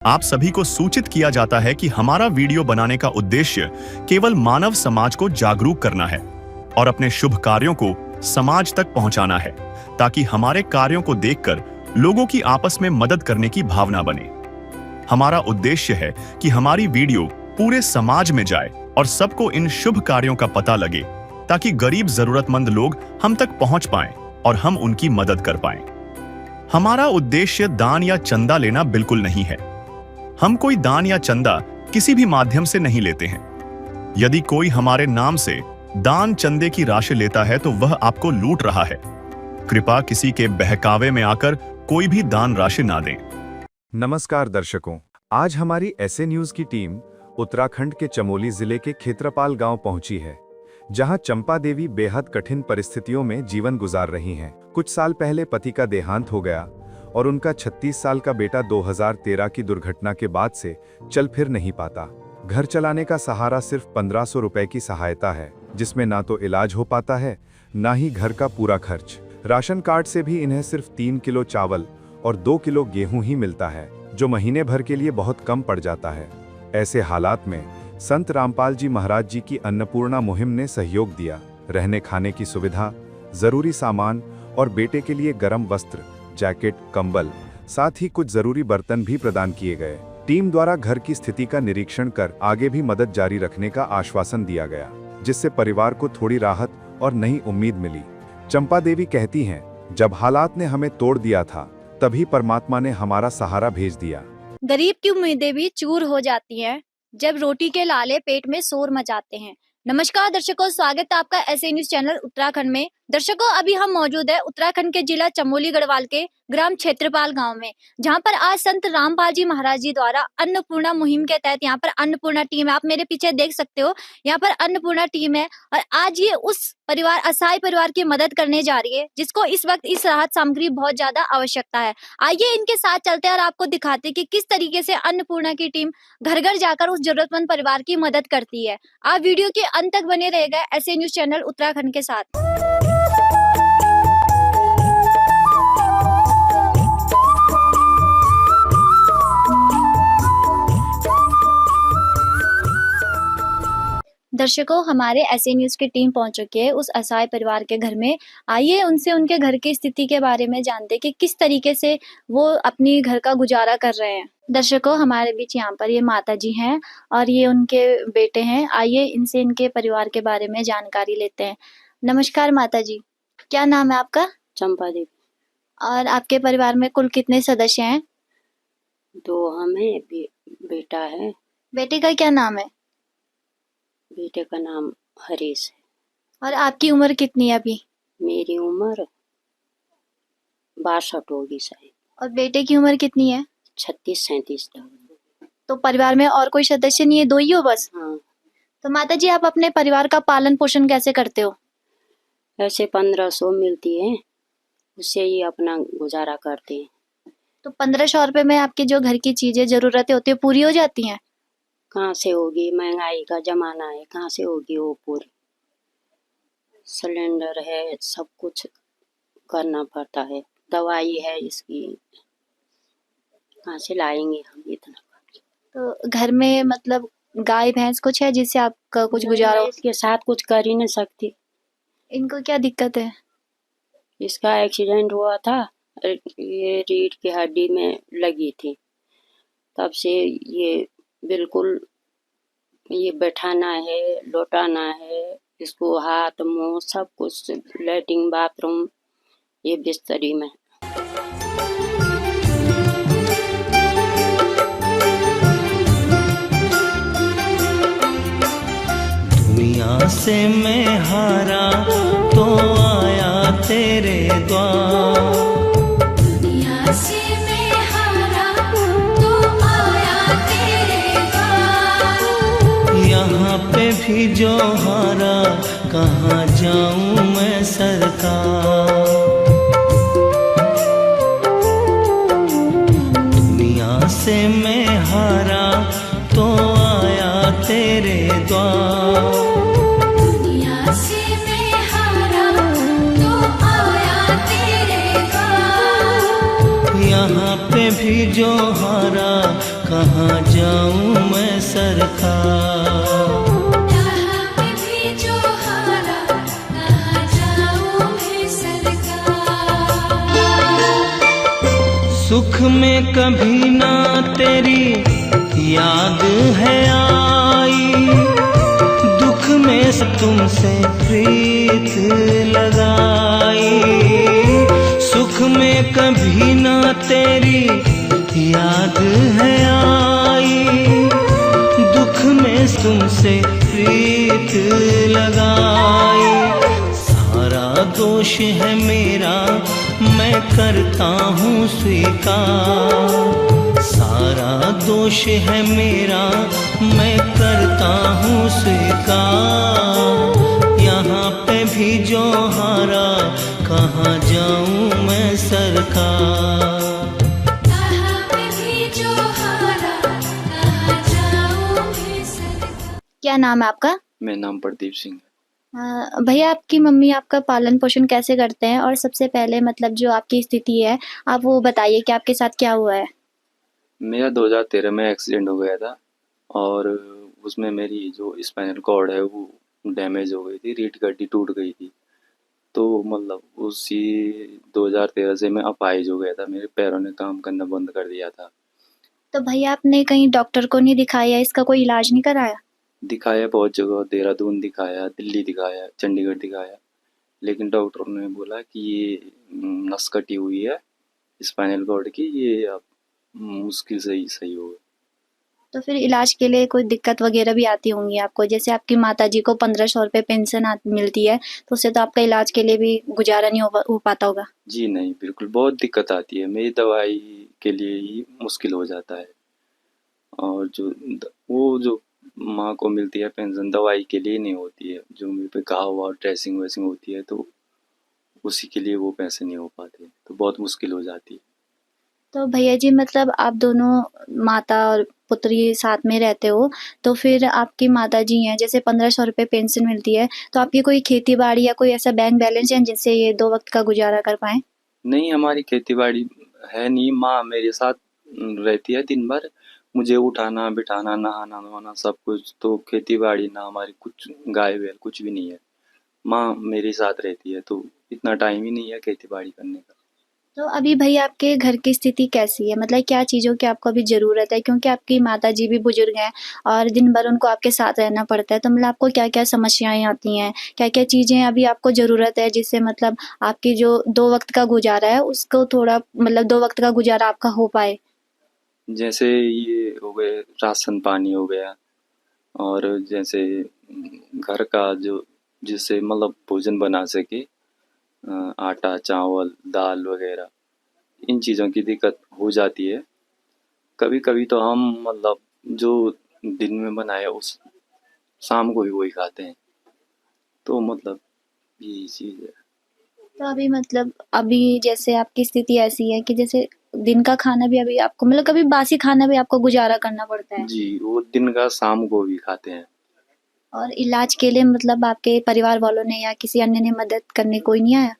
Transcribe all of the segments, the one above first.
आप सभी को सूचित किया जाता है कि हमारा वीडियो बनाने का उद्देश्य केवल मानव समाज को जागरूक करना है और अपने शुभ कार्यों को समाज तक पहुंचाना है, ताकि हमारे कार्यों को देखकर लोगों की आपस में मदद करने की भावना बने। हमारा उद्देश्य है कि हमारी वीडियो पूरे समाज में जाए और सबको इन शुभ कार्यों का पता लगे, ताकि गरीब जरूरतमंद लोग हम तक पहुंच पाएं और हम उनकी मदद कर पाएं। हमारा उद्देश्य दान या चंदा लेना बिल्कुल नहीं है। हम कोई दान या चंदा किसी भी माध्यम से नहीं लेते हैं। यदि कोई हमारे नाम से दान चंदे की राशि लेता है तो वह आपको लूट रहा है। कृपया किसी के बहकावे में आकर कोई भी दान राशि ना दें। नमस्कार दर्शकों, आज हमारी ऐसे न्यूज की टीम उत्तराखंड के चमोली जिले के खेत्रपाल गांव पहुंची है, जहां चंपा देवी बेहद कठिन परिस्थितियों में जीवन गुजार रही हैं। कुछ साल पहले पति का देहांत हो गया और उनका 36 साल का बेटा 2013 की दुर्घटना के बाद से चल फिर नहीं पाता। घर चलाने का सहारा सिर्फ 1500 रुपए की सहायता है, जिसमें ना तो इलाज हो पाता है, ना ही घर का पूरा खर्च। राशन कार्ड से भी इन्हें सिर्फ 3 किलो चावल और 2 किलो गेहूं ही मिलता है, जो महीने भर के लिए बहुत कम पड़ जाता है। ऐसे हालात में संत रामपाल जी महाराज जी की अन्नपूर्णा मुहिम ने सहयोग दिया। रहने खाने की सुविधा, जरूरी सामान और बेटे के लिए गर्म वस्त्र, जैकेट, कंबल, साथ ही कुछ जरूरी बर्तन भी प्रदान किए गए। टीम द्वारा घर की स्थिति का निरीक्षण कर आगे भी मदद जारी रखने का आश्वासन दिया गया, जिससे परिवार को थोड़ी राहत और नई उम्मीद मिली। चंपा देवी कहती हैं, जब हालात ने हमें तोड़ दिया था, तभी परमात्मा ने हमारा सहारा भेज दिया। गरीब की उम्मीदें भी चूर हो जाती हैं जब रोटी के लाले पेट में शोर मचाते हैं। नमस्कार दर्शकों, स्वागत है आपका ऐसे न्यूज चैनल उत्तराखंड में। दर्शकों, अभी हम मौजूद है उत्तराखंड के जिला चमोली गढ़वाल के ग्राम क्षेत्रपाल गांव में, जहां पर आज संत रामपाल जी महाराज जी द्वारा अन्नपूर्णा मुहिम के तहत यहाँ पर अन्नपूर्णा टीम है। आप मेरे पीछे देख सकते हो, यहाँ पर अन्नपूर्णा टीम है और आज ये उस परिवार, असहाय परिवार की मदद करने जा रही है, जिसको इस वक्त इस राहत सामग्री बहुत ज्यादा आवश्यकता है। आइए इनके साथ चलते हैं और आपको दिखाते हैं कि किस तरीके से अन्नपूर्णा की टीम घर घर जाकर उस जरूरतमंद परिवार की मदद करती है। आप वीडियो के अंत तक बने रहेगा ऐसे न्यूज चैनल उत्तराखंड के साथ। दर्शकों, हमारे ऐसे न्यूज की टीम पहुंच चुकी है उस असहाय परिवार के घर में। आइए उनसे उनके घर की स्थिति के बारे में जानते हैं कि किस तरीके से वो अपनी घर का गुजारा कर रहे हैं। दर्शकों, हमारे बीच यहाँ पर ये माता जी हैं और ये उनके बेटे हैं। आइए इनसे इनके परिवार के बारे में जानकारी लेते हैं। नमस्कार माता जी, क्या नाम है आपका? चंपा देवी। और आपके परिवार में कुल कितने सदस्य हैं? 2 हमें, बेटा है। बेटे का क्या नाम है? बेटे का नाम हरीश है। और आपकी उम्र कितनी है अभी? मेरी उम्र 62 होगी शायद। और बेटे की उम्र कितनी है? 36-37 तक। तो परिवार में और कोई सदस्य नहीं है, 2 ही हो बस? हाँ। तो माता जी, आप अपने परिवार का पालन पोषण कैसे करते हो? ऐसे 1500 मिलती है, उससे ही अपना गुजारा करते हैं। तो 1500 रुपए में आपकी जो घर की चीजें, जरूरतें होती है, पूरी हो जाती हैं? कहाँ से होगी, महंगाई का जमाना है, कहाँ से होगी वो पूरी। सिलेंडर है, सब कुछ करना पड़ता है, दवाई है इसकी, कहाँ से लाएंगे हम इतना। तो घर में मतलब गाय भैंस कुछ है जिससे आपका कुछ गुजारा हो? इसके साथ कुछ कर ही नहीं सकती। इनको क्या दिक्कत है? इसका एक्सीडेंट हुआ था, ये रीढ़ की हड्डी में लगी थी, तब से ये बिल्कुल ये बैठाना है, लौटाना है, इसको हाथ मुंह सब कुछ, लैट्रिन बाथरूम ये बिस्तरी में। दुनिया से मैं हारा तो आया तेरे द्वार, दुनिया से मैं हारा तो आया तेरे द्वार। यहाँ पे भी जो हारा, कहाँ जाऊँ मैं सरकार। दुनिया से मैं हारा तो आया तेरे द्वार, दुनिया से मैं हारा तो आया तेरे द्वार। यहाँ पे भी जो हारा, कहाँ जाऊं मैं सरकार। यहाँ पे भी जो हारा कहाँ जाऊं मैं सरकार। सुख में कभी ना तेरी याद है आई, दुख में तुमसे प्रीत लगाई। सुख में कभी ना तेरी याद है आई, दुख में तुमसे प्रीत लगाई। सारा दोष है मेरा मैं करता हूँ स्वीकार, सारा दोष है मेरा मैं करता हूँ स्वीकार। यहाँ पे भी जो हारा कहाँ जाऊँ मैं सरकार। यहाँ पे भी जो हारा कहाँ जाऊं मैं सरकार। क्या नाम है आपका? मेरा नाम प्रदीप सिंह है। भैया आपकी मम्मी आपका पालन पोषण कैसे करते हैं? और सबसे पहले मतलब जो आपकी स्थिति है आप वो बताइए कि आपके साथ क्या हुआ है। मेरा 2013 में एक्सीडेंट हो गया था और उसमें मेरी जो स्पाइनल कॉर्ड है वो डैमेज हो गई थी, रीढ़ की हड्डी टूट गई थी। तो मतलब उसी 2013 से मैं अपाहिज हो गया था, मेरे पैरों ने काम करना बंद कर दिया था। तो भैया आपने कहीं डॉक्टर को नहीं दिखाया, इसका कोई इलाज नहीं कराया? दिखाया बहुत जगह, देहरादून दिखाया, दिल्ली दिखाया, चंडीगढ़ दिखाया, लेकिन डॉक्टर ने बोला कि ये नस कटी हुई है स्पाइनल कॉर्ड की, ये अब मुश्किल से ही सही होगा। तो फिर इलाज के लिए कोई दिक्कत वगैरह भी आती होंगी आपको? जैसे आपकी माताजी को 1500 रुपये पेंशन मिलती है, तो उससे तो आपका इलाज के लिए भी गुजारा नहीं हो पाता होगा। जी नहीं, बिल्कुल बहुत दिक्कत आती है, मेरी दवाई के लिए ही मुश्किल हो जाता है। और वो जो माँ को मिलती है पेंशन दवाई के लिए नहीं होती है, जो मेरे पे घाव और ड्रेसिंग वेसिंग होती है तो उसी के लिए वो पैसे नहीं हो पाते, तो बहुत मुश्किल हो जाती है। तो भैया जी मतलब आप दोनों माता और पुत्री साथ में रहते हो, तो फिर आपकी माता जी हैं, जैसे 1500 रुपये पेंशन मिलती है, तो आपकी कोई खेती बाड़ी या कोई ऐसा बैंक बैलेंस है जिससे ये 2 वक्त का गुजारा कर पाएं? नहीं, हमारी खेती बाड़ी है नहीं, माँ मेरे साथ रहती है दिन भर, मुझे उठाना बिठाना नहाना धोना सब कुछ, तो खेती बाड़ी ना हमारी कुछ गाय बैल कुछ भी नहीं है, माँ मेरे साथ रहती है तो इतना टाइम ही नहीं है खेती बाड़ी करने का। तो अभी भैया आपके घर की स्थिति कैसी है? मतलब क्या चीज़ों की आपको अभी ज़रूरत है? क्योंकि आपकी माताजी भी बुजुर्ग हैं और दिन भर उनको आपके साथ रहना पड़ता है, तो मतलब आपको क्या-क्या समस्याएँ आती हैं? क्या-क्या चीज़ें अभी आपको ज़रूरत है जिससे मतलब आपकी जो 2 वक्त का गुजारा है उसको थोड़ा मतलब 2 वक्त का गुजारा आपका हो पाए? जैसे ये हो गए राशन पानी हो गया, और जैसे घर का जो जिससे मतलब भोजन बना सके, आटा चावल दाल वगैरह, इन चीज़ों की दिक्कत हो जाती है। कभी कभी तो हम मतलब जो दिन में बनाए उस शाम को भी वही खाते हैं, तो मतलब यही चीज़ है। तो अभी मतलब अभी जैसे आपकी स्थिति ऐसी है कि जैसे दिन का खाना भी अभी आपको मतलब कभी बासी खाना भी आपको गुजारा करना पड़ता है? जी, वो दिन का शाम को भी खाते हैं। और इलाज के लिए मतलब आपके परिवार वालों ने या किसी अन्य ने मदद करने कोई नहीं आया?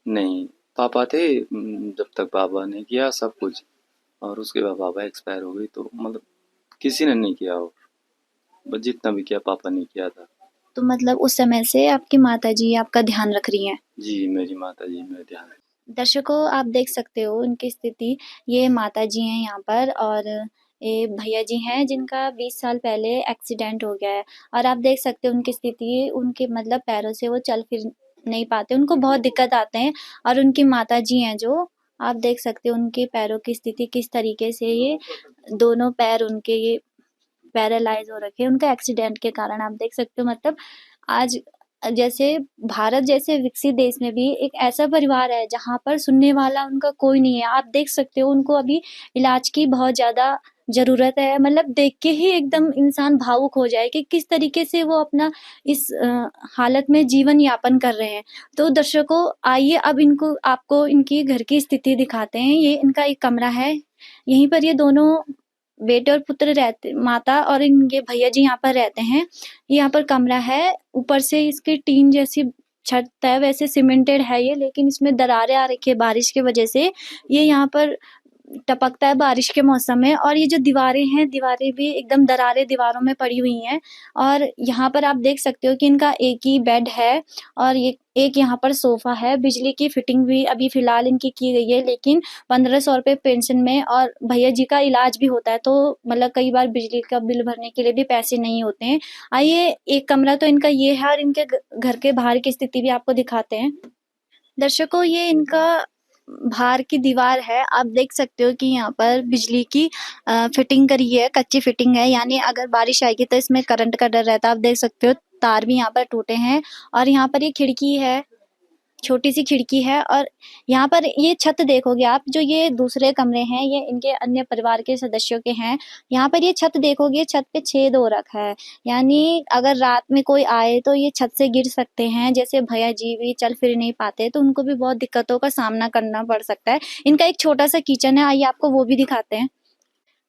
नहीं, पापा थे, जब तक पापा ने किया सब कुछ, और उसके बाद पापा एक्सपायर हो गई, तो मतलब किसी ने नहीं किया, और बस जितना भी किया पापा ने किया था। तो मतलब उस समय से आपकी माताजी आपका ध्यान रख रही हैं। जी, मेरी माता जी मेरा ध्यान है। दर्शकों आप देख सकते हो उनकी स्थिति, ये माताजी हैं यहाँ पर और ये भैया जी हैं जिनका 20 साल पहले एक्सीडेंट हो गया है और आप देख सकते हो उनकी स्थिति, उनके मतलब पैरों से वो चल फिर नहीं पाते, उनको बहुत दिक्कत आते हैं और उनकी माताजी हैं जो आप देख सकते हो उनके पैरों की स्थिति किस तरीके से ये दोनों पैर उनके ये पैरालाइज हो रखे हैं उनका एक्सीडेंट के कारण। आप देख सकते हो मतलब आज जैसे भारत जैसे विकसित देश में भी एक ऐसा परिवार है जहाँ पर सुनने वाला उनका कोई नहीं है। आप देख सकते हो उनको अभी इलाज की बहुत ज़्यादा ज़रूरत है, मतलब देख के ही एकदम इंसान भावुक हो जाए कि किस तरीके से वो अपना इस हालत में जीवन यापन कर रहे हैं। तो दर्शकों आइए अब इनको आपको इनकी घर की स्थिति दिखाते हैं। ये इनका एक कमरा है, यहीं पर ये दोनों बेटे और पुत्र रहते, माता और इनके भैया जी यहाँ पर रहते हैं। यहाँ पर कमरा है, ऊपर से इसकी टीन जैसी छत है, वैसे सीमेंटेड है ये, लेकिन इसमें दरारें आ रखी है बारिश की वजह से। ये यहाँ पर टपकता है बारिश के मौसम में। और ये जो दीवारें हैं, दीवारें भी एकदम दरारें दीवारों में पड़ी हुई हैं। और यहाँ पर आप देख सकते हो कि इनका एक ही बेड है और ये एक यहाँ पर सोफा है। बिजली की फिटिंग भी अभी फिलहाल इनकी की गई है, लेकिन 1500 रुपये पेंशन में, और भैया जी का इलाज भी होता है, तो मतलब कई बार बिजली का बिल भरने के लिए भी पैसे नहीं होते हैं। आइए, एक कमरा तो इनका ये है और इनके घर के बाहर की स्थिति भी आपको दिखाते हैं। दर्शकों, ये इनका बाहर की दीवार है। आप देख सकते हो कि यहाँ पर बिजली की फिटिंग करी है, कच्ची फिटिंग है, यानी अगर बारिश आएगी तो इसमें करंट का डर रहता है। आप देख सकते हो तार भी यहाँ पर टूटे हैं। और यहाँ पर ये खिड़की है, छोटी सी खिड़की है। और यहाँ पर ये छत देखोगे आप, जो ये दूसरे कमरे हैं ये इनके अन्य परिवार के सदस्यों के हैं। यहाँ पर ये छत देखोगे, छत पे छेद हो रखा है, यानी अगर रात में कोई आए तो ये छत से गिर सकते हैं। जैसे भैया जी भी चल फिर नहीं पाते तो उनको भी बहुत दिक्कतों का सामना करना पड़ सकता है। इनका एक छोटा सा किचन है, आइए आपको वो भी दिखाते हैं।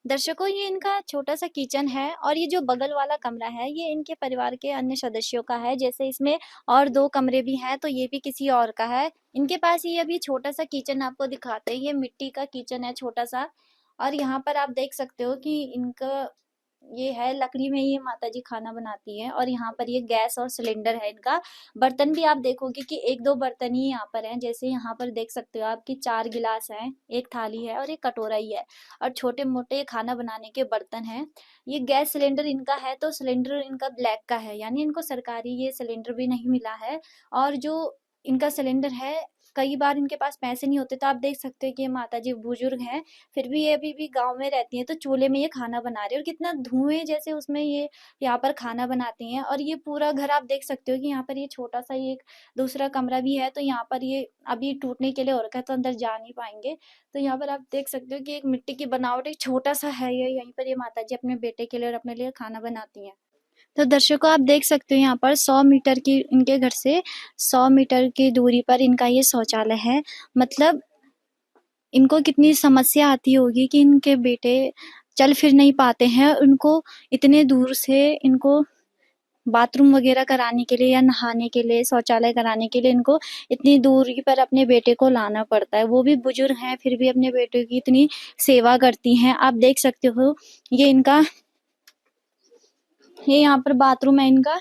दर्शकों, ये इनका छोटा सा किचन है और ये जो बगल वाला कमरा है ये इनके परिवार के अन्य सदस्यों का है। जैसे इसमें और 2 कमरे भी हैं तो ये भी किसी और का है। इनके पास ये अभी छोटा सा किचन आपको दिखाते हैं। ये मिट्टी का किचन है, छोटा सा। और यहाँ पर आप देख सकते हो कि इनका ये है, लकड़ी में ये माताजी खाना बनाती है। और यहाँ पर ये गैस और सिलेंडर है इनका। बर्तन भी आप देखोगे कि 1-2 बर्तन ही यहाँ पर हैं। जैसे यहाँ पर देख सकते हो आप कि 4 गिलास हैं, 1 थाली है और 1 कटोरा ही है, और छोटे मोटे खाना बनाने के बर्तन हैं। ये गैस सिलेंडर इनका है, तो सिलेंडर इनका ब्लैक का है, यानी इनको सरकारी ये सिलेंडर भी नहीं मिला है। और जो इनका सिलेंडर है, कई बार इनके पास पैसे नहीं होते, तो आप देख सकते हो कि ये माताजी बुजुर्ग हैं, फिर भी ये अभी भी गाँव में रहती हैं, तो चूल्हे में ये खाना बना रही है और कितना धुएँ जैसे उसमें ये यहाँ पर खाना बनाती हैं। और ये पूरा घर आप देख सकते हो कि यहाँ पर ये छोटा-सा ये एक दूसरा कमरा भी है, तो यहाँ पर ये अभी टूटने के लिए हो रखा है, तो अंदर जा नहीं पाएँगे। तो यहाँ पर आप देख सकते हो कि एक मिट्टी की बनावट एक छोटा-सा है ये, यहीं पर ये माताजी अपने बेटे के लिए और अपने लिए खाना बनाती हैं। तो दर्शकों, आप देख सकते हो यहाँ पर 100 मीटर की, इनके घर से 100 मीटर की दूरी पर इनका ये शौचालय है। मतलब इनको कितनी समस्या आती होगी कि इनके बेटे चल फिर नहीं पाते हैं, उनको इतने दूर से इनको बाथरूम वगैरह कराने के लिए या नहाने के लिए, शौचालय कराने के लिए इनको इतनी दूरी पर अपने बेटे को लाना पड़ता है। वो भी बुजुर्ग हैं, फिर भी अपने बेटे की इतनी सेवा करती हैं। आप देख सकते हो ये इनका, ये यहाँ पर बाथरूम है इनका,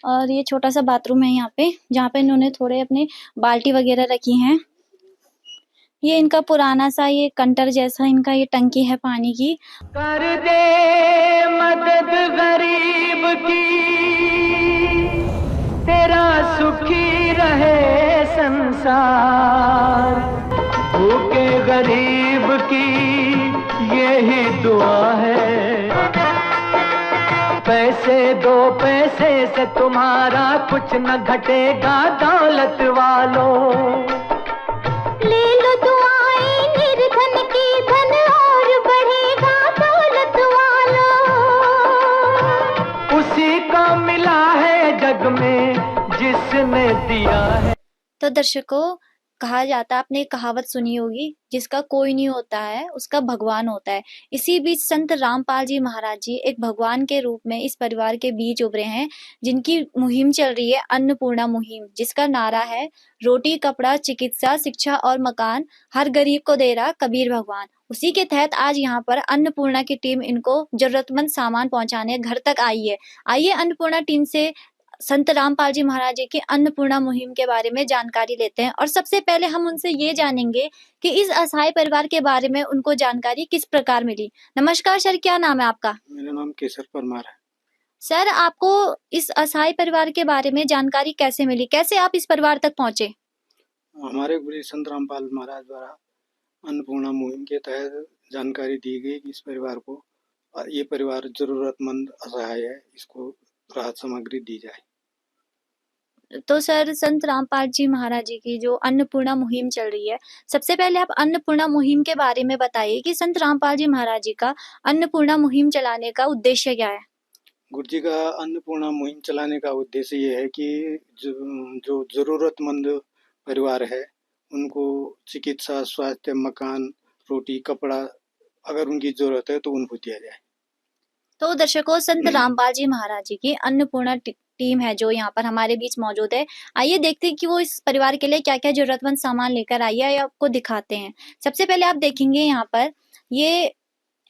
और ये छोटा सा बाथरूम है यहाँ पे, जहाँ पे इन्होंने थोड़े अपने बाल्टी वगैरह रखी हैं। ये इनका पुराना सा ये कंटर जैसा इनका ये टंकी है पानी की। कर दे मदद गरीब की, तेरा सुखी रहे संसार। भूखे गरीब की यही दुआ है। पैसे दो, पैसे से तुम्हारा कुछ न घटेगा दौलत वालों। ले लो दुआएं निर्धन की, धन और बढ़ेगा दौलत वालों। उसी को मिला है जग में जिसने दिया है। तो दर्शकों, कहा जाता है, आपने एक कहावत सुनी होगी, जिसका कोई नहीं होता है उसका भगवान होता है। इसी बीच संत रामपाल जी महाराज जी एक भगवान के रूप में इस परिवार के बीच उभरे हैं, जिनकी मुहिम चल रही है अन्नपूर्णा मुहिम, जिसका नारा है रोटी, कपड़ा, चिकित्सा, शिक्षा और मकान, हर गरीब को दे रहा कबीर भगवान। उसी के तहत आज यहाँ पर अन्नपूर्णा की टीम इनको जरूरतमंद सामान पहुंचाने घर तक आई है। आइए अन्नपूर्णा टीम से संत रामपाल जी महाराज जी की अन्नपूर्णा मुहिम के बारे में जानकारी लेते हैं। और सबसे पहले हम उनसे ये जानेंगे कि इस असहाय परिवार के बारे में उनको जानकारी किस प्रकार मिली। नमस्कार सर, क्या नाम है आपका? मेरा नाम केसर परमार है। सर, आपको इस असहाय परिवार के बारे में जानकारी कैसे मिली, कैसे आप इस परिवार तक पहुंचे? हमारे गुरु संत रामपाल महाराज द्वारा अन्नपूर्णा मुहिम के तहत जानकारी दी गई कि इस परिवार को, ये परिवार जरूरतमंद असहाय है, इसको राहत सामग्री दी जाए। तो सर, संत रामपाल जी महाराज जी की जो अन्नपूर्णा मुहिम चल रही है, सबसे पहले आप अन्नपूर्णा मुहिम के बारे में बताइए कि संत रामपाल जी महाराज जी का अन्नपूर्णा मुहिम चलाने का उद्देश्य क्या है? गुरु जी का अन्नपूर्णा मुहिम चलाने का उद्देश्य ये है कि जो जरूरतमंद परिवार है उनको चिकित्सा, स्वास्थ्य, मकान, रोटी, कपड़ा अगर उनकी जरूरत है तो उनको दिया जाए। तो दर्शकों, संत रामपाल जी महाराज जी की अन्नपूर्णा टीम है जो यहाँ पर हमारे बीच मौजूद है। आइए देखते हैं कि वो इस परिवार के लिए क्या क्या जरूरतमंद सामान लेकर आई है, आपको दिखाते हैं। सबसे पहले आप देखेंगे यहाँ पर ये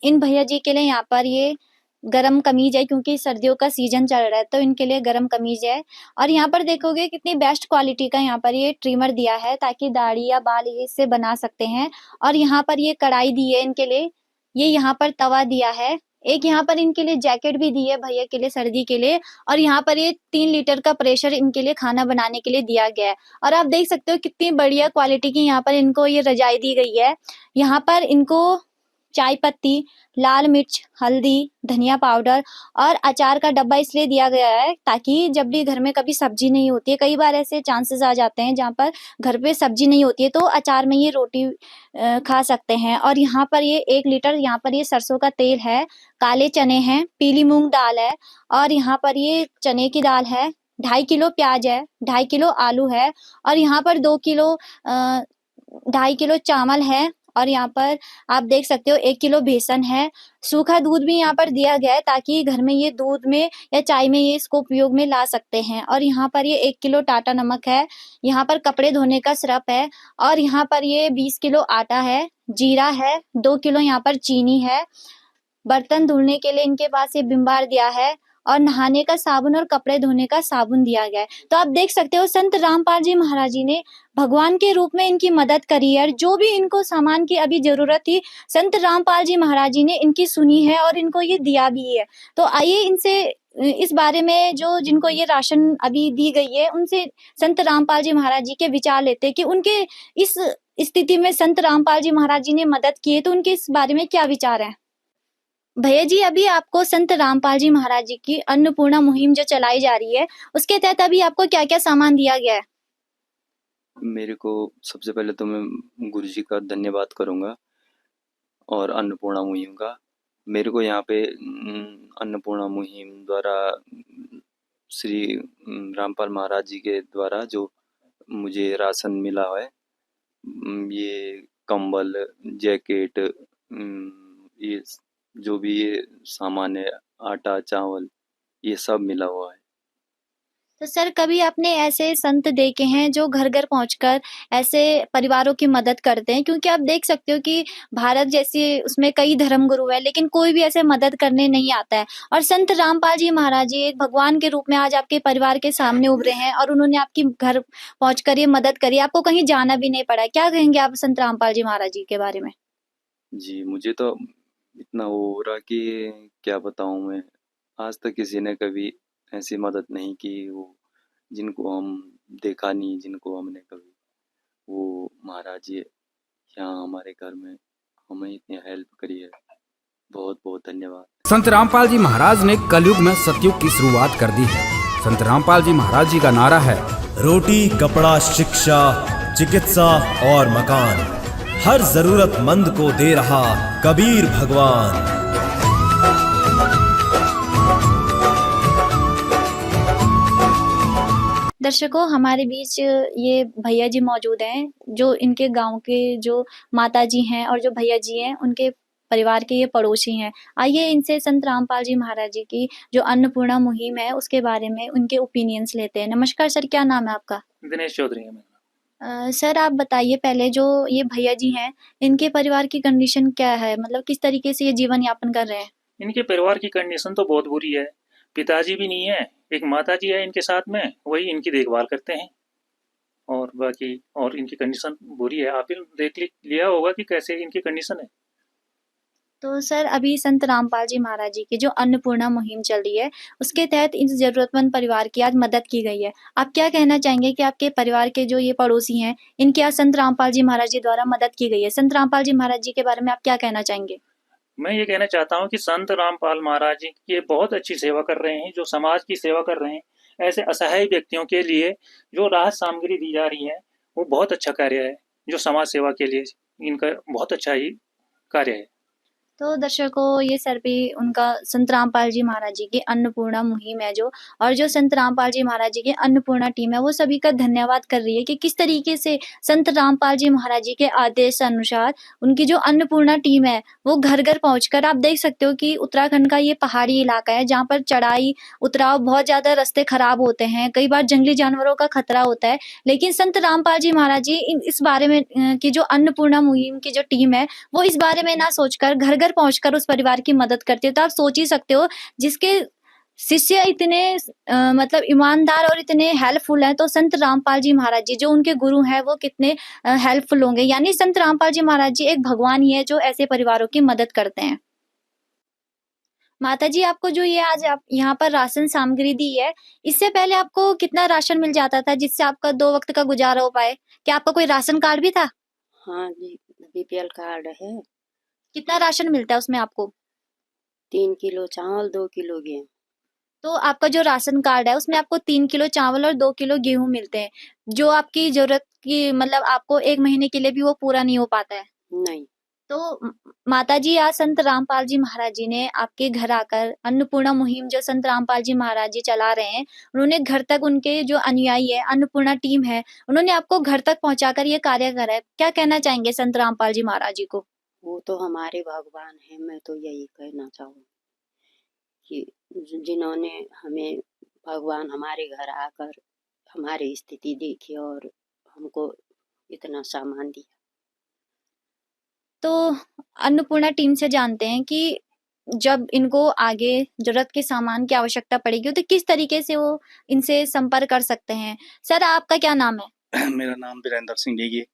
इन भैया जी के लिए यहाँ पर ये गरम कमीज है, क्योंकि सर्दियों का सीजन चल रहा है तो इनके लिए गरम कमीज है। और यहाँ पर देखोगे कितनी बेस्ट क्वालिटी का यहाँ पर ये ट्रिमर दिया है, ताकि दाढ़ी या बाल ये इससे बना सकते हैं। और यहाँ पर ये कढ़ाई दी है इनके लिए, ये यहाँ पर तवा दिया है, एक यहाँ पर इनके लिए जैकेट भी दी है भैया के लिए सर्दी के लिए। और यहाँ पर ये 3 लीटर का प्रेशर इनके लिए खाना बनाने के लिए दिया गया है। और आप देख सकते हो कितनी बढ़िया क्वालिटी की यहाँ पर इनको ये रजाई दी गई है। यहाँ पर इनको चाय पत्ती, लाल मिर्च, हल्दी, धनिया पाउडर और अचार का डब्बा इसलिए दिया गया है ताकि जब भी घर में कभी सब्जी नहीं होती है, कई बार ऐसे चांसेस आ जाते हैं जहाँ पर घर पे सब्जी नहीं होती है, तो अचार में ये रोटी खा सकते हैं। और यहाँ पर ये 1 लीटर यहाँ पर ये सरसों का तेल है, काले चने हैं, पीली मूंग दाल है, और यहाँ पर ये चने की दाल है, 2.5 किलो प्याज है, 2.5 किलो आलू है, और यहाँ पर 2.5 किलो चावल है, और यहाँ पर आप देख सकते हो 1 किलो बेसन है। सूखा दूध भी यहाँ पर दिया गया है ताकि घर में ये दूध में या चाय में ये इसको उपयोग में ला सकते हैं। और यहाँ पर ये 1 किलो टाटा नमक है, यहाँ पर कपड़े धोने का सिरप है, और यहाँ पर ये 20 किलो आटा है, जीरा है, 2 किलो यहाँ पर चीनी है। बर्तन धुलने के लिए इनके पास ये विम बार दिया है, और नहाने का साबुन और कपड़े धोने का साबुन दिया गया है। तो आप देख सकते हो संत रामपाल जी महाराज जी ने भगवान के रूप में इनकी मदद करी है, और जो भी इनको सामान की अभी जरूरत थी संत रामपाल जी महाराज जी ने इनकी सुनी है और इनको ये दिया भी है। तो आइए इनसे इस बारे में जो जिनको ये राशन अभी दी गई है उनसे संत रामपाल जी महाराज जी के विचार लेते हैं कि उनके इस स्थिति में संत रामपाल जी महाराज जी ने मदद की है, तो उनके इस बारे में क्या विचार है। भैया जी, अभी आपको संत रामपाल जी महाराज जी की अन्नपूर्णा मुहिम जो चलाई जा रही है उसके तहत अभी आपको क्या क्या सामान दिया गया है। मेरे को सबसे पहले तो मैं गुरु जी का धन्यवाद करूँगा और अन्नपूर्णा मुहिम का। मेरे को यहाँ पे अन्नपूर्णा मुहिम द्वारा श्री रामपाल महाराज जी के द्वारा जो मुझे राशन मिला है, ये कंबल, जैकेट, ये जो भी ये सामान है, आटा, चावल, ये सब मिला हुआ है। तो सर, कभी आपने ऐसे संत देखे हैं जो घर घर पहुंचकर ऐसे परिवारों की मदद करते हैं, क्योंकि आप देख सकते हो कि भारत जैसे उसमें कई धर्म गुरु है लेकिन कोई भी ऐसे मदद करने नहीं आता है। और संत रामपाल जी महाराज जी एक भगवान के रूप में आज आपके परिवार के सामने उभरे हैं और उन्होंने आपकी घर पहुंचकर ये मदद करी, आपको कहीं जाना भी नहीं पड़ा। क्या कहेंगे आप संत रामपाल जी महाराज जी के बारे में। जी, मुझे तो इतना वो हो रहा कि क्या बताऊँ मैं। आज तक किसी ने कभी ऐसी मदद नहीं की, वो जिनको हम देखा नहीं, जिनको हमने कभी, वो महाराज जी यहाँ हमारे घर में हमें इतनी हेल्प करी है। बहुत बहुत धन्यवाद। संत रामपाल जी महाराज ने कलयुग में सतयुग की शुरुआत कर दी है। संत रामपाल जी महाराज जी का नारा है, रोटी, कपड़ा, शिक्षा, चिकित्सा और मकान, हर जरूरतमंद को दे रहा कबीर भगवान। दर्शकों, हमारे बीच ये भैया जी मौजूद हैं जो इनके गांव के जो माता जी हैं और जो भैया जी हैं उनके परिवार के ये पड़ोसी हैं। आइए इनसे संत रामपाल जी महाराज जी की जो अन्नपूर्णा मुहिम है उसके बारे में उनके ओपिनियंस लेते हैं। नमस्कार सर, क्या नाम है आपका। दिनेश चौधरी है मेरा। सर, आप बताइए पहले, जो ये भैया जी हैं इनके परिवार की कंडीशन क्या है, मतलब किस तरीके से ये जीवन यापन कर रहे हैं। इनके परिवार की कंडीशन तो बहुत बुरी है। पिताजी भी नहीं है, एक माता जी है इनके साथ में, वही इनकी देखभाल करते हैं, और बाकी और इनकी कंडीशन बुरी है। आप देख लिया होगा कि कैसे इनकी कंडीशन है। तो सर, अभी संत रामपाल जी महाराज जी की जो अन्नपूर्णा मुहिम चल रही है उसके तहत इस जरूरतमंद परिवार की आज मदद की गई है। आप क्या कहना चाहेंगे कि आपके परिवार के जो ये पड़ोसी हैं इनकी आज संत रामपाल जी महाराज जी द्वारा मदद की गई है। संत रामपाल जी महाराज जी के बारे में आप क्या कहना चाहेंगे। मैं ये कहना चाहता हूँ कि संत रामपाल महाराज जी ये बहुत अच्छी सेवा कर रहे हैं, जो समाज की सेवा कर रहे हैं। ऐसे असहाय व्यक्तियों के लिए जो राहत सामग्री दी जा रही है वो बहुत अच्छा कार्य है, जो समाज सेवा के लिए इनका बहुत अच्छा ही कार्य है। तो दर्शकों, ये सर पे उनका संत रामपाल जी महाराज जी की अन्नपूर्णा मुहिम है जो, और जो संत रामपाल जी महाराज जी की अन्नपूर्णा टीम है वो सभी का धन्यवाद कर रही है कि किस तरीके से संत रामपाल जी महाराज जी के आदेश अनुसार उनकी जो अन्नपूर्णा टीम है वो घर घर पहुंचकर, आप देख सकते हो कि उत्तराखंड का ये पहाड़ी इलाका है जहाँ पर चढ़ाई उतराव बहुत ज्यादा, रास्ते खराब होते हैं, कई बार जंगली जानवरों का खतरा होता है, लेकिन संत रामपाल जी महाराज जी इस बारे में की जो अन्नपूर्णा मुहिम की जो टीम है वो इस बारे में ना सोचकर घर घर पहुंचकर उस परिवार की मदद करती है। तो आप सोच ही सकते हो, जिसके शिष्य इतने मतलब ईमानदार और इतने हेल्पफुल हैं, तो संत रामपाल जी महाराज जी जो उनके गुरु हैं वो कितने हेल्पफुल होंगे। यानी संत रामपाल जी महाराज जी एक भगवान ही है जो ऐसे परिवारों की मदद करते हैं। माता जी, आपको जो ये आज आप यहाँ पर राशन सामग्री दी है, इससे पहले आपको कितना राशन मिल जाता था जिससे आपका 2 वक्त का गुजारा हो पाए? क्या आपका कोई राशन कार्ड भी था? हाँ जी, बीपीएल कार्ड है। कितना राशन मिलता है उसमें आपको? 3 किलो चावल, 2 किलो गेहूँ। तो आपका जो राशन कार्ड है उसमें आपको 3 किलो चावल और 2 किलो गेहूं मिलते हैं, जो आपकी जरूरत की मतलब आपको 1 महीने के लिए भी वो पूरा नहीं हो पाता है। नहीं। तो माता जी, आज संत रामपाल जी महाराज जी ने आपके घर आकर अन्नपूर्णा मुहिम जो संत रामपाल जी महाराज जी चला रहे हैं, उन्होंने घर तक, उनके जो अनुयायी है, अन्नपूर्णा टीम है, उन्होंने आपको घर तक पहुंचाकर ये कार्य करा है। क्या कहना चाहेंगे संत रामपाल जी महाराज जी को? वो तो हमारे भगवान है। मैं तो यही कहना चाहूँ कि जिन्होंने हमें, भगवान हमारे घर आकर हमारी स्थिति देखी और हमको इतना सामान दिया। तो अन्नपूर्णा टीम से जानते हैं कि जब इनको आगे जरूरत के सामान की आवश्यकता पड़ेगी तो किस तरीके से वो इनसे संपर्क कर सकते हैं। सर, आपका क्या नाम है? मेरा नाम वीरेंद्र सिंह नेगी है।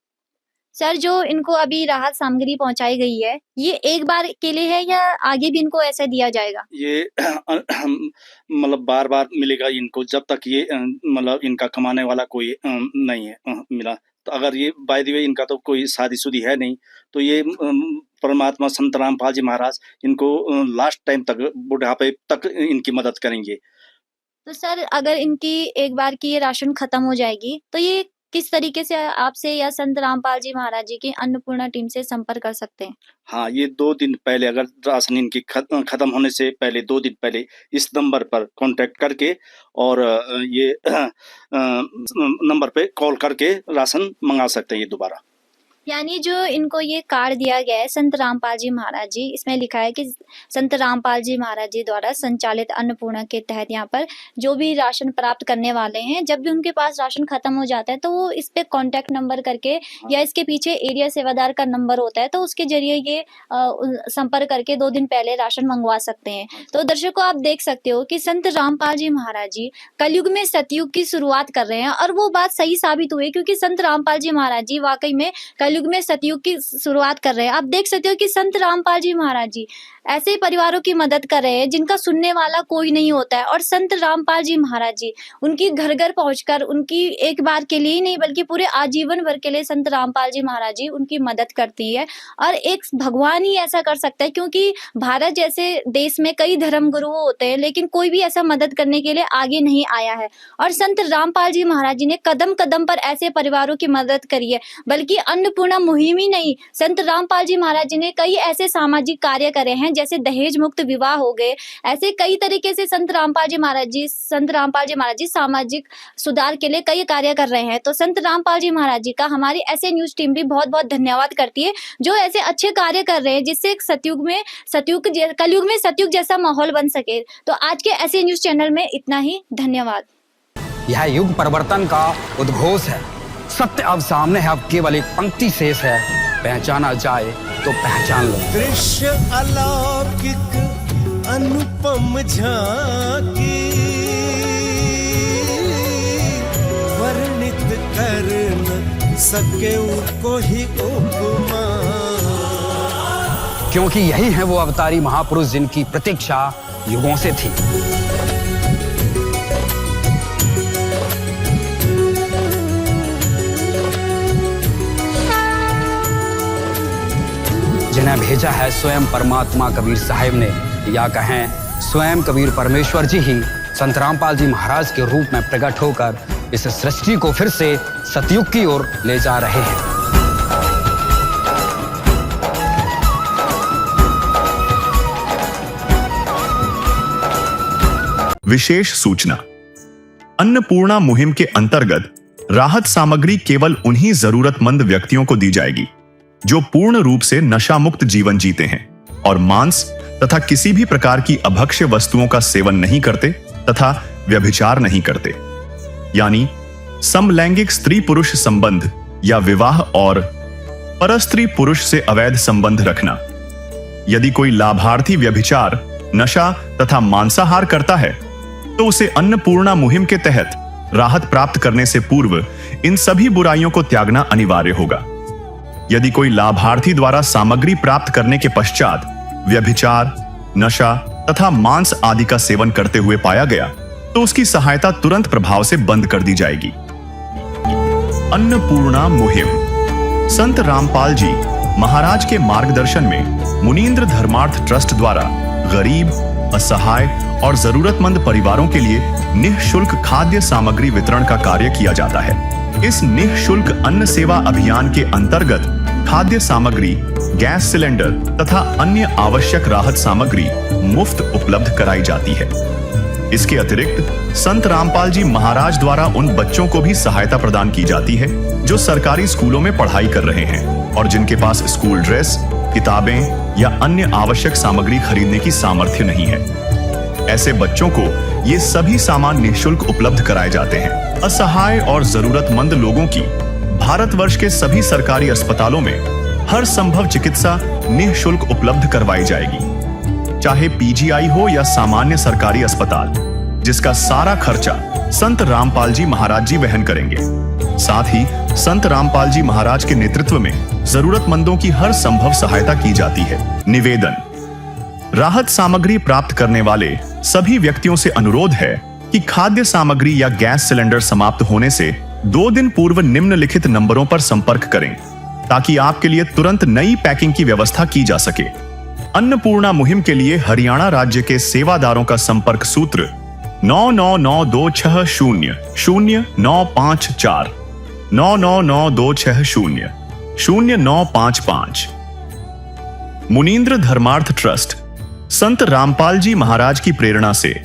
सर, जो इनको अभी राहत सामग्री पहुंचाई गई है, ये एक बार के लिए है या आगे भी इनको ऐसा दिया जाएगा? ये मतलब बार बार मिलेगा इनको, जब तक ये मतलब इनका कमाने वाला कोई नहीं है मिला। तो अगर ये बाय द वे इनका तो कोई शादीशुदी है नहीं, तो ये परमात्मा संत रामपाल जी महाराज इनको लास्ट टाइम तक, बुढ़ापे तक इनकी मदद करेंगे। तो सर, अगर इनकी एक बार की ये राशन खत्म हो जाएगी तो ये किस तरीके से आपसे या संत रामपाल जी महाराज जी की अन्नपूर्णा टीम से संपर्क कर सकते हैं? हाँ, ये 2 दिन पहले, अगर राशन इनकी खत्म होने से पहले 2 दिन पहले इस नंबर पर कांटेक्ट करके और ये नंबर पे कॉल करके राशन मंगा सकते हैं ये दोबारा। यानी जो इनको ये कार्ड दिया गया है संत रामपाल जी महाराज जी, इसमें लिखा है कि संत रामपाल जी महाराज जी द्वारा संचालित अन्नपूर्णा के तहत यहाँ पर जो भी राशन प्राप्त करने वाले हैं, जब भी उनके पास राशन खत्म हो जाता है तो वो इस पे कांटेक्ट नंबर करके या इसके पीछे एरिया सेवादार का नंबर होता है, तो उसके जरिए ये संपर्क करके 2 दिन पहले राशन मंगवा सकते हैं। तो दर्शकों, आप देख सकते हो कि संत रामपाल जी महाराज जी कलयुग में सतयुग की शुरुआत कर रहे हैं, और वो बात सही साबित हुई क्योंकि संत रामपाल जी महाराज जी वाकई में कलयुग में सतयुग की शुरुआत कर रहे हैं। आप देख सकते हो कि संत रामपाल जी महाराज जी ऐसे परिवारों की मदद कर रहे हैं जिनका सुनने वाला कोई नहीं होता है, और संत रामपाल जी महाराज जी उनकी घर घर पहुंचकर उनकी एक बार के लिए ही नहीं बल्कि पूरे आजीवन भर के लिए संत रामपाल जी महाराज जी उनकी मदद करती है। और एक भगवान ही ऐसा कर सकता है, क्योंकि भारत जैसे देश में कई धर्म गुरु होते हैं लेकिन कोई भी ऐसा मदद करने के लिए आगे नहीं आया है, और संत रामपाल जी महाराज जी ने कदम कदम पर ऐसे परिवारों की मदद करी है। बल्कि अन्नपूर्णा मुहिम ही नहीं, संत रामपाल जी महाराज जी ने कई ऐसे सामाजिक कार्य करे हैं, जैसे दहेज मुक्त विवाह हो गए। ऐसे कई तरीके से संत रामपाल जी महाराज जी सामाजिक सुधार के लिए कई कार्य कर रहे हैं। तो संत रामपाल जी महाराज जी का हमारी ऐसे न्यूज टीम भी बहुत बहुत धन्यवाद करती है, जो ऐसे अच्छे कार्य कर रहे हैं जिससे कलयुग में सतयुग जैसा माहौल बन सके। तो आज के ऐसे न्यूज चैनल में इतना ही। धन्यवाद। यह युग परिवर्तन का उद्घोष है। सत्य अब सामने है, अब केवल एक पंक्ति शेष है, पहचाना जाए तो पहचान लो। दृश्य अलौकिक अनुपम झांकी वर्णित कर न सके कोई उपमा, क्योंकि यही है वो अवतारी महापुरुष जिनकी प्रतीक्षा युगों से थी। जिन्हें भेजा है स्वयं परमात्मा कबीर साहिब ने, या कहें स्वयं कबीर परमेश्वर जी ही संत रामपाल जी महाराज के रूप में प्रकट होकर इस सृष्टि को फिर से सतयुग की ओर ले जा रहे हैं। विशेष सूचना। अन्नपूर्णा मुहिम के अंतर्गत राहत सामग्री केवल उन्हीं जरूरतमंद व्यक्तियों को दी जाएगी जो पूर्ण रूप से नशा मुक्त जीवन जीते हैं और मांस तथा किसी भी प्रकार की अभक्ष्य वस्तुओं का सेवन नहीं करते तथा व्यभिचार नहीं करते, यानी समलैंगिक स्त्री पुरुष संबंध या विवाह और परस्त्री पुरुष से अवैध संबंध रखना। यदि कोई लाभार्थी व्यभिचार, नशा तथा मांसाहार करता है तो उसे अन्नपूर्णा मुहिम के तहत राहत प्राप्त करने से पूर्व इन सभी बुराइयों को त्यागना अनिवार्य होगा। यदि कोई लाभार्थी द्वारा सामग्री प्राप्त करने के पश्चात व्यभिचार, नशा तथा मांस आदि का सेवन करते हुए पाया गया तो उसकी सहायता तुरंत प्रभाव से बंद कर दी जाएगी। अन्नपूर्णा मुहिम। संत रामपाल जी महाराज के मार्गदर्शन में मुनींद्र धर्मार्थ ट्रस्ट द्वारा गरीब, असहाय और जरूरतमंद परिवारों के लिए निःशुल्क खाद्य सामग्री वितरण का कार्य किया जाता है। इस निःशुल्क अन्न सेवा अभियान के अंतर्गत खाद्य सामग्री, गैस सिलेंडर तथा अन्य आवश्यक राहत सामग्री मुफ्त उपलब्ध कराई जाती है। इसके अतिरिक्त संत रामपाल जी महाराज द्वारा उन बच्चों को भी सहायता प्रदान की जाती है जो सरकारी स्कूलों में पढ़ाई कर रहे हैं और जिनके पास स्कूल ड्रेस, किताबें या अन्य आवश्यक सामग्री खरीदने की सामर्थ्य नहीं है। ऐसे बच्चों को ये सभी सामान निःशुल्क उपलब्ध कराए जाते हैं। असहाय और जरूरतमंद लोगों की भारतवर्ष के सभी सरकारी अस्पतालों में हर संभव चिकित्सा निःशुल्क उपलब्ध करवाई जाएगी, चाहे पीजीआई हो या सामान्य सरकारी अस्पताल, जिसका सारा खर्चा संत रामपाल जी महाराज जी वहन करेंगे। साथ ही संत रामपाल जी महाराज के नेतृत्व में जरूरतमंदों की हर संभव सहायता की जाती है। निवेदन। राहत सामग्री प्राप्त करने वाले सभी व्यक्तियों से अनुरोध है कि खाद्य सामग्री या गैस सिलेंडर समाप्त होने से 2 दिन पूर्व निम्नलिखित नंबरों पर संपर्क करें ताकि आपके लिए तुरंत नई पैकिंग की व्यवस्था की जा सके। अन्नपूर्णा मुहिम के लिए हरियाणा राज्य के सेवादारों का संपर्क सूत्र 9992600954 9992600955। मुनींद्र धर्मार्थ ट्रस्ट संत रामपाल जी महाराज की प्रेरणा से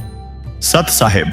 सत साहिब